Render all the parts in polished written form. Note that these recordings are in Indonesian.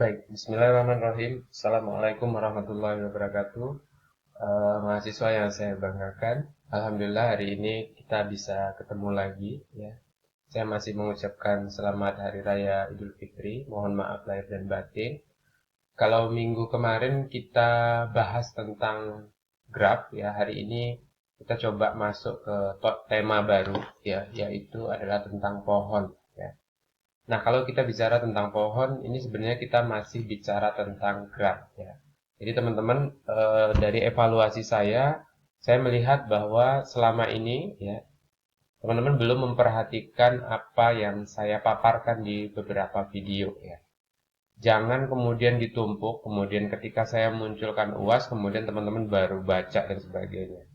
Baik, Bismillahirrahmanirrahim. Assalamualaikum warahmatullahi wabarakatuh. Mahasiswa yang saya banggakan, Alhamdulillah hari ini kita bisa ketemu lagi. Ya, saya masih mengucapkan selamat Hari Raya Idul Fitri. Mohon maaf lahir dan batin. Kalau minggu kemarin kita bahas tentang graf, ya hari ini kita coba masuk ke tema baru, ya, yaitu adalah tentang pohon. Ya. Nah, kalau kita bicara tentang pohon, ini sebenarnya kita masih bicara tentang graf ya. Jadi teman-teman, dari evaluasi saya melihat bahwa selama ini ya, teman-teman belum memperhatikan apa yang saya paparkan di beberapa video ya. Jangan kemudian ditumpuk, kemudian ketika saya munculkan UAS, kemudian teman-teman baru baca dan sebagainya.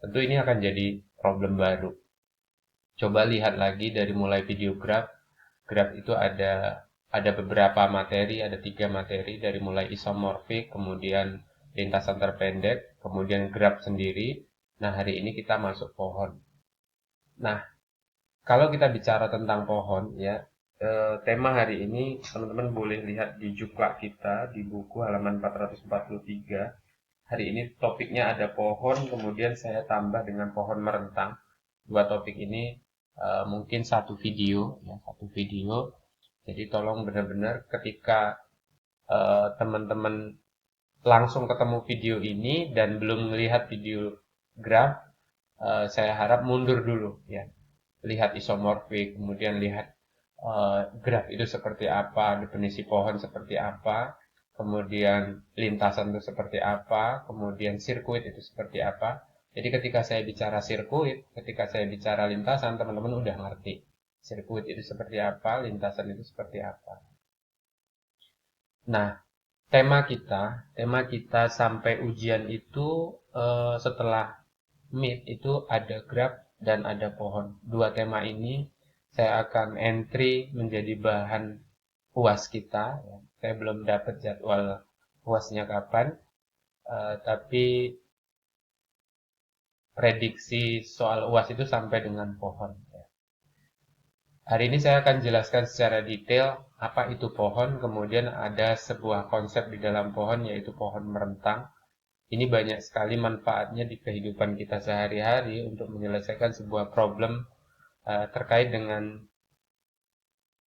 Tentu ini akan jadi problem baru. Coba lihat lagi dari mulai video graf. Graf itu ada beberapa materi, ada 3 materi dari mulai isomorfik, kemudian lintasan terpendek, kemudian graf sendiri. Nah, hari ini kita masuk pohon. Nah, kalau kita bicara tentang pohon ya, tema hari ini teman-teman boleh lihat di juklak kita di buku halaman 443. Hari ini topiknya ada pohon, kemudian saya tambah dengan pohon merentang. Dua topik ini mungkin satu video, ya, satu video. Jadi tolong benar-benar ketika teman-teman langsung ketemu video ini dan belum melihat video graf, saya harap mundur dulu ya. Lihat isomorfik, kemudian lihat graf itu seperti apa, definisi pohon seperti apa, kemudian lintasan itu seperti apa, kemudian sirkuit itu seperti apa. Jadi ketika saya bicara sirkuit, ketika saya bicara lintasan, teman-teman udah ngerti. Sirkuit itu seperti apa, lintasan itu seperti apa. Nah, tema kita sampai ujian itu setelah mid itu ada graf dan ada pohon. Dua tema ini saya akan entry menjadi bahan UAS kita. Ya. Saya belum dapat jadwal UASnya kapan, tapi prediksi soal UAS itu sampai dengan pohon. Ya. Hari ini saya akan jelaskan secara detail apa itu pohon, kemudian ada sebuah konsep di dalam pohon yaitu pohon merentang. Ini banyak sekali manfaatnya di kehidupan kita sehari-hari untuk menyelesaikan sebuah problem terkait dengan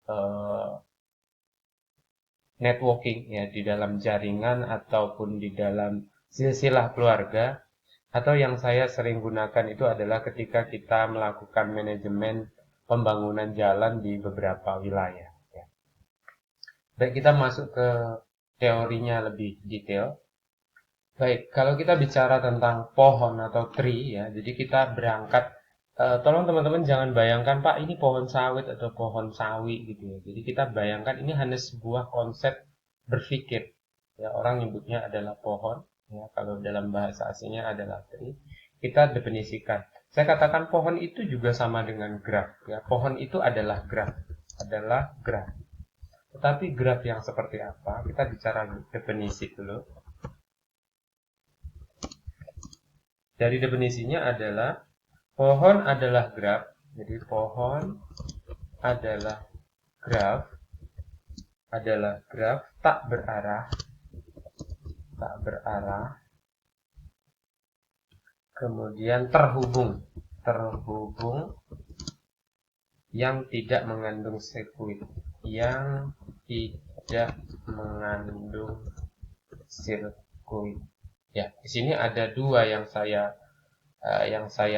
uh, networking ya di dalam jaringan ataupun di dalam silsilah keluarga, atau yang saya sering gunakan itu adalah ketika kita melakukan manajemen pembangunan jalan di beberapa wilayah. Ya. Baik, kita masuk ke teorinya lebih detail. Baik, kalau kita bicara tentang pohon atau tree ya, jadi kita berangkat. Tolong teman-teman jangan bayangkan Pak ini pohon sawit atau pohon sawi gitu ya. Jadi kita bayangkan ini hanya sebuah konsep berpikir. Ya, orang nyebutnya adalah pohon. Ya, kalau dalam bahasa aslinya adalah tree. Kita definisikan. Saya katakan pohon itu juga sama dengan graf. Ya, pohon itu adalah graf, Tetapi graf yang seperti apa? Kita bicara definisi dulu. Dari definisinya adalah pohon adalah graf. Jadi pohon adalah graf tak berarah, kemudian terhubung yang tidak mengandung sirkuit, yang tidak mengandung sirkuit. Ya, di sini ada dua yang saya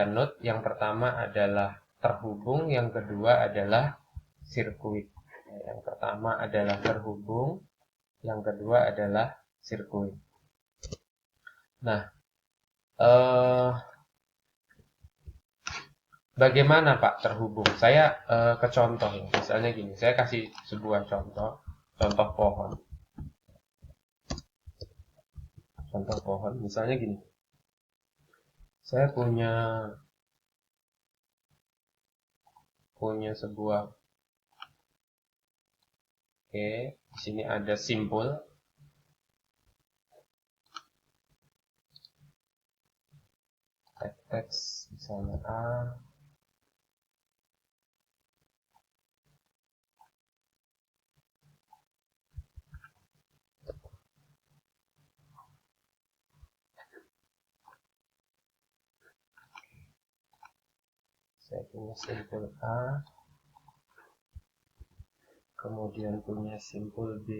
note. Yang pertama adalah terhubung, yang kedua adalah sirkuit. Yang pertama adalah terhubung, yang kedua adalah sirkuit. Nah, eh, bagaimana Pak terhubung? Saya ke contoh ya. Misalnya gini, saya kasih sebuah contoh pohon. Contoh pohon, misalnya gini. Saya punya sebuah. Oke, di sini ada simpul. Teks misalnya A. punya simpul A, kemudian punya simpul B,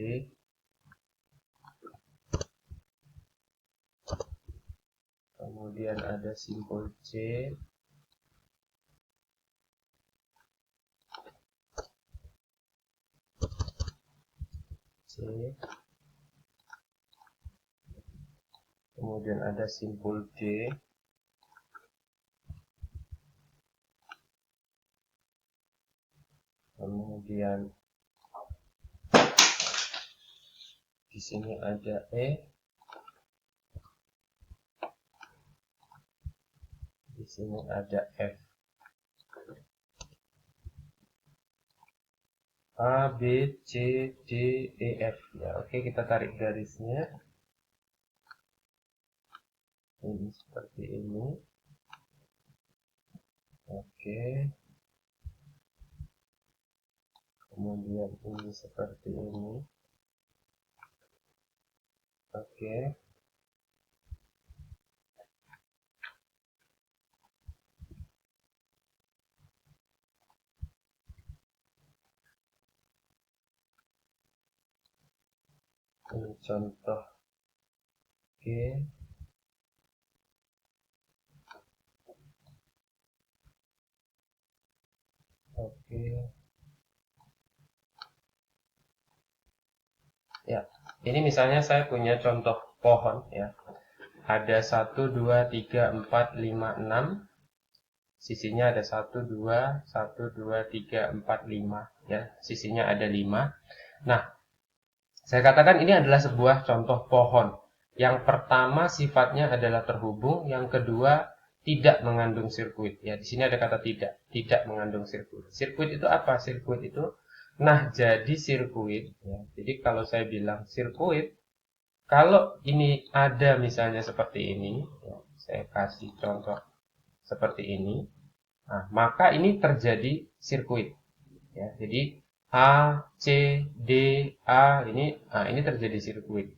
kemudian ada simpul C, kemudian ada simpul D, kemudian di sini ada E, di sini ada F. A, B, C, D, E, F. Ya, oke, kita tarik garisnya. Ini seperti ini. Oke. Kemudian ini seperti ini. Oke. Ini contoh. Oke. Oke. Ya, ini misalnya saya punya contoh pohon ya. Ada 1, 2, 3, 4, 5, 6. Sisinya ada 1, 2, 1, 2, 3, 4, 5 ya. Sisinya ada 5. Nah, saya katakan ini adalah sebuah contoh pohon. Yang pertama sifatnya adalah terhubung, yang kedua tidak mengandung sirkuit. Ya, di sini ada kata tidak mengandung sirkuit. Sirkuit itu apa? Sirkuit itu, nah jadi sirkuit. Ya, jadi kalau saya bilang sirkuit, kalau ini ada misalnya seperti ini, ya, saya kasih contoh seperti ini, nah, maka ini terjadi sirkuit. Ya, jadi A, C, D, A ini terjadi sirkuit.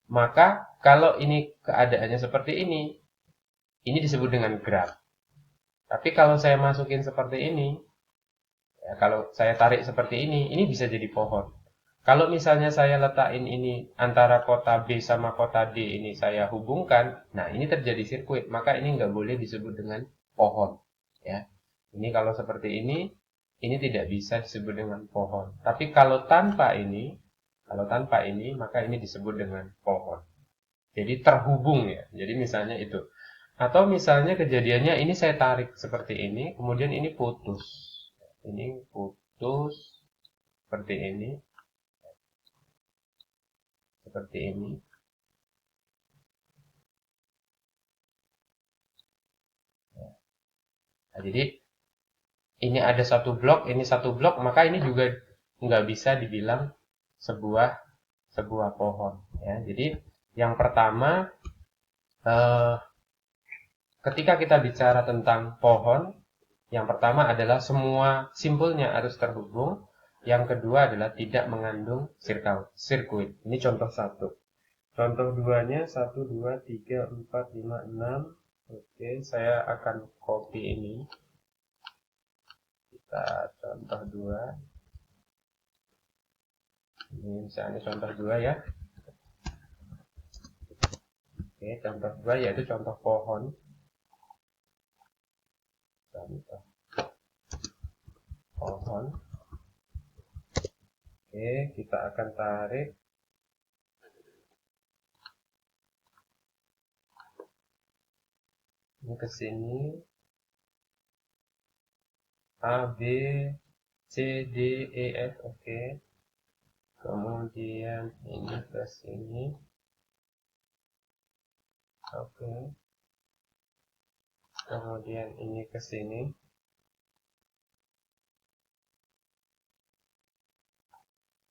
Maka kalau ini keadaannya seperti ini disebut dengan graf. Tapi kalau saya masukin seperti ini, ya, kalau saya tarik seperti ini bisa jadi pohon. Kalau misalnya saya letakin ini antara kota B sama kota D ini saya hubungkan, nah ini terjadi sirkuit, maka ini nggak boleh disebut dengan pohon. Ya, ini kalau seperti ini tidak bisa disebut dengan pohon. Tapi kalau tanpa ini, maka ini disebut dengan pohon. Jadi terhubung ya. Jadi misalnya itu. Atau misalnya kejadiannya ini saya tarik seperti ini, kemudian ini putus. Ini putus seperti ini. Seperti ini. Nah, jadi ini ada satu blok, ini satu blok, maka ini juga nggak bisa dibilang sebuah pohon. Ya, jadi yang pertama, ketika kita bicara tentang pohon, yang pertama adalah semua simpulnya harus terhubung. Yang kedua adalah tidak mengandung sirkuit. Ini contoh satu. Contoh duanya 1, 2, 3, 4, 5, 6. Oke, saya akan copy ini. Kita contoh 2. Ini misalnya contoh 2 ya. Oke, contoh 2 yaitu contoh pohon. Contoh pohon. Oke, kita akan tarik. Ini ke sini. A, B, C, D, E, F, oke. Kemudian ini ke sini. Oke. Kemudian ini ke sini.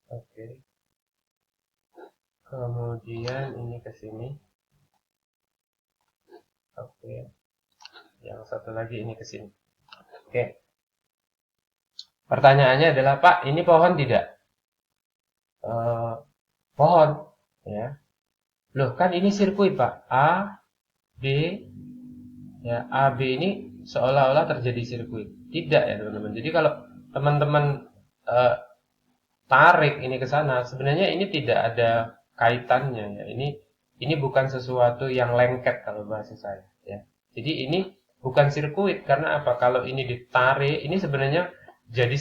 Oke. Kemudian ini ke sini. Oke. Yang satu lagi ini ke sini. Oke. Pertanyaannya adalah, Pak, ini pohon tidak? Pohon, ya. Loh, kan ini sirkuit, Pak. A, B, ya, A, B ini seolah-olah terjadi sirkuit. Tidak ya teman-teman. Jadi kalau teman-teman eh, tarik ini ke sana, sebenarnya ini tidak ada kaitannya ya. Ini bukan sesuatu yang lengket kalau bahasa saya ya. Jadi ini bukan sirkuit karena apa? Kalau ini ditarik, ini sebenarnya jadi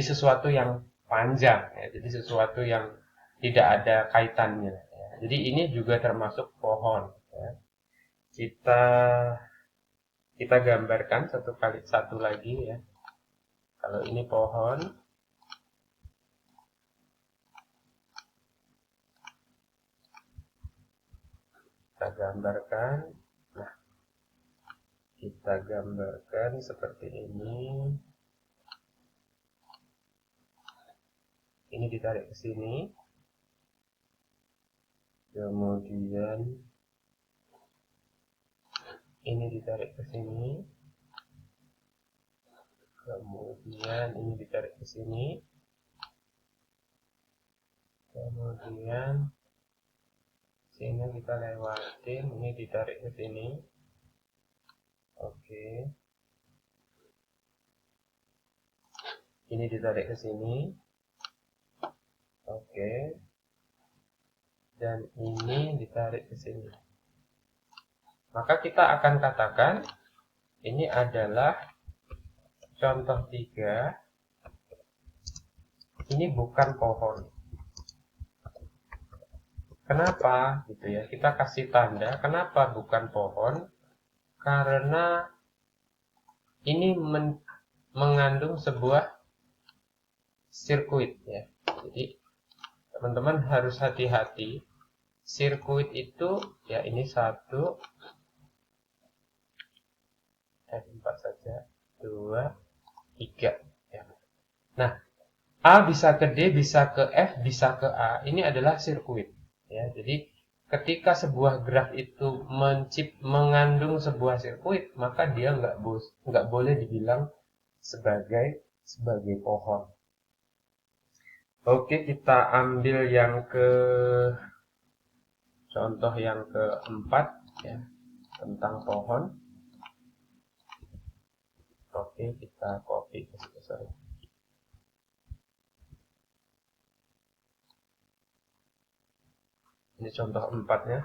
sesuatu yang panjang ya. Jadi sesuatu yang tidak ada kaitannya ya. Jadi ini juga termasuk pohon ya. Kita kita gambarkan satu lagi ya. Kalau ini pohon, kita gambarkan. Nah, kita gambarkan seperti ini. Ini ditarik ke sini. Kemudian ini ditarik ke sini. Kemudian ini ditarik ke sini. Kemudian sini kita lewatin, ini ditarik ke sini. Oke. Ini ditarik ke sini. Oke. Dan ini ditarik ke sini. Maka kita akan katakan ini adalah contoh 3. Ini bukan pohon. Kenapa? Gitu ya. Kita kasih tanda kenapa bukan pohon? Karena ini mengandung sebuah sirkuit ya. Jadi teman-teman harus hati-hati. Sirkuit itu ya ini 1 F4 saja, 2, 3 ya. Nah, A bisa ke D, bisa ke F, bisa ke A. Ini adalah sirkuit ya. Jadi ketika sebuah graf itu mengandung sebuah sirkuit, maka dia nggak boleh dibilang sebagai pohon. Oke, kita ambil yang contoh yang keempat ya, tentang pohon. Oke, kita copy ke situ. Ini contoh 4-nya.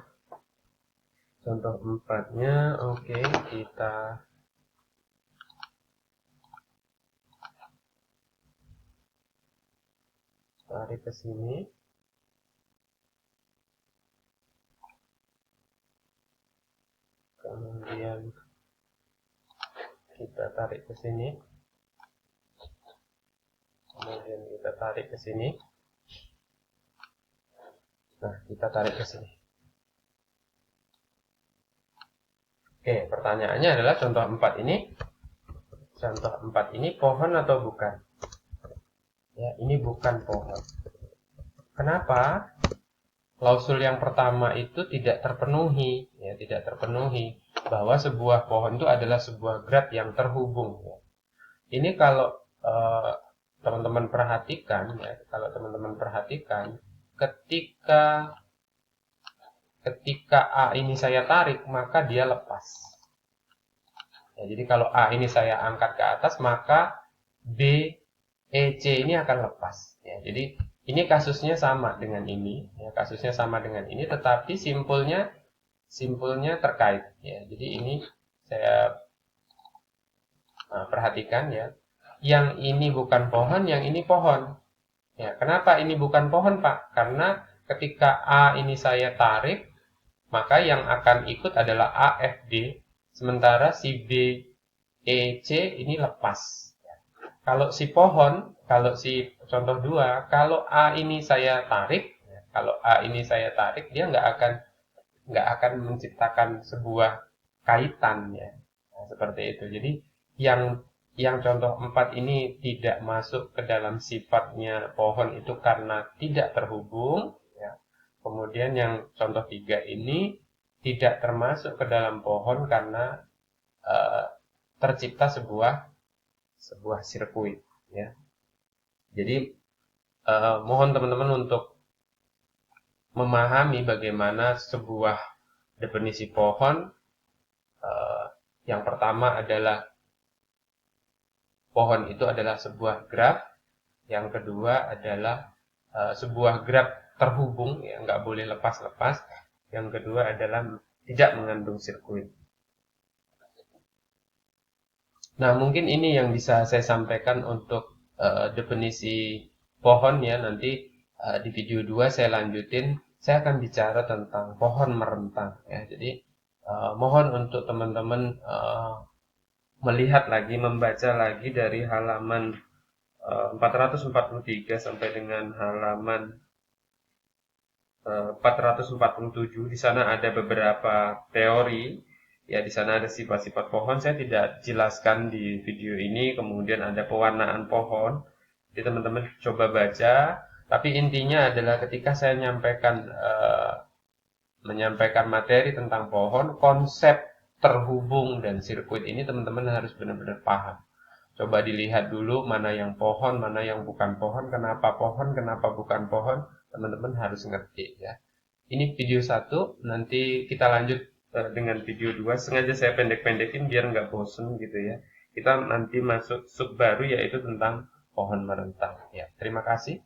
Contoh 4-nya, oke, kita tarik ke sini. Kemudian kita tarik ke sini. Kemudian kita tarik ke sini. Nah, kita tarik ke sini. Oke, pertanyaannya adalah contoh 4 ini pohon atau bukan? Ya, ini bukan pohon. Kenapa? Klausul yang pertama itu tidak terpenuhi, ya, tidak terpenuhi bahwa sebuah pohon itu adalah sebuah graf yang terhubung. Ya. Ini kalau teman-teman perhatikan, ya, ketika A ini saya tarik, maka dia lepas. Ya, jadi kalau A ini saya angkat ke atas, maka B, E, C ini akan lepas. Ya, jadi ini kasusnya sama dengan ini, ya, tetapi simpulnya terkait. Ya, jadi ini saya perhatikan ya, yang ini bukan pohon, yang ini pohon. Ya, kenapa ini bukan pohon, Pak? Karena ketika A ini saya tarik, maka yang akan ikut adalah A, F, D, sementara si B, E, C ini lepas. Kalau si contoh 2, kalau A ini saya tarik, dia nggak akan menciptakan sebuah kaitan ya. Nah, seperti itu. Jadi yang contoh 4 ini tidak masuk ke dalam sifatnya pohon itu karena tidak terhubung ya. Kemudian yang contoh 3 ini tidak termasuk ke dalam pohon karena tercipta sebuah sirkuit ya. Jadi mohon teman-teman untuk memahami bagaimana sebuah definisi pohon. Yang pertama adalah pohon itu adalah sebuah graf, yang kedua adalah sebuah graf terhubung, ya nggak boleh lepas-lepas, yang kedua adalah tidak mengandung sirkuit. Nah, mungkin ini yang bisa saya sampaikan untuk definisi pohon ya. Nanti di video 2 saya lanjutin, saya akan bicara tentang pohon merentang ya. Jadi mohon untuk teman-teman melihat lagi, membaca lagi dari halaman 443 sampai dengan halaman 447. Di sana ada beberapa teori. Ya, di sana ada sifat-sifat pohon. Saya tidak jelaskan di video ini. Kemudian ada pewarnaan pohon. Jadi teman-teman coba baca. Tapi intinya adalah ketika saya menyampaikan materi tentang pohon, konsep terhubung dan sirkuit ini teman-teman harus benar-benar paham. Coba dilihat dulu mana yang pohon, mana yang bukan pohon, kenapa bukan pohon, teman-teman harus ngerti ya. Ini video 1, nanti kita lanjut dengan video 2. Sengaja saya pendek-pendekin biar nggak bosen gitu ya. Kita nanti masuk sub baru yaitu tentang pohon merentang. Ya, terima kasih.